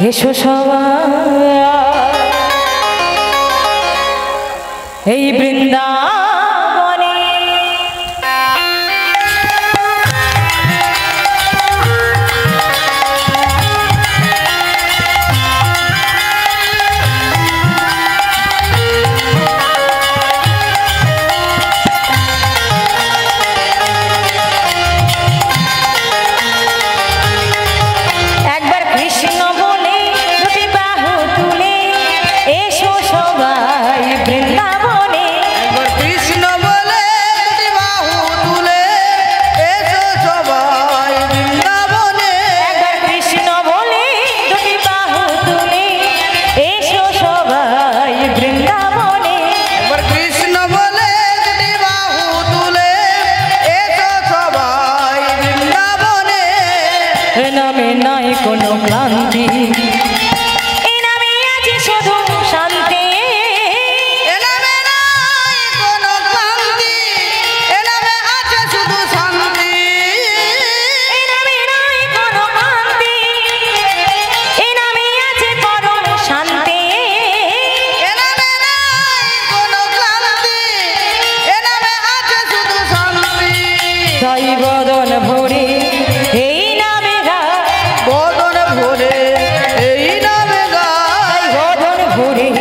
এসো সবাই এই বৃন্দাবনে নামে নাই কোনো ক্লান্তি এ নামে আছে শুধু শান্তি এ নামে নাই কোনো ক্লান্তি এ নামে আছে শুধু শান্তি এ নামে নাই কোনো ক্লান্তি এ নামে আছে পরম শান্তি এ নামে নাই কোনো ক্লান্তি এ নামে আছে শুধু শান্তি তাই বদন ভরে এই বদন ভরে এই নামে গায় বদন ভরে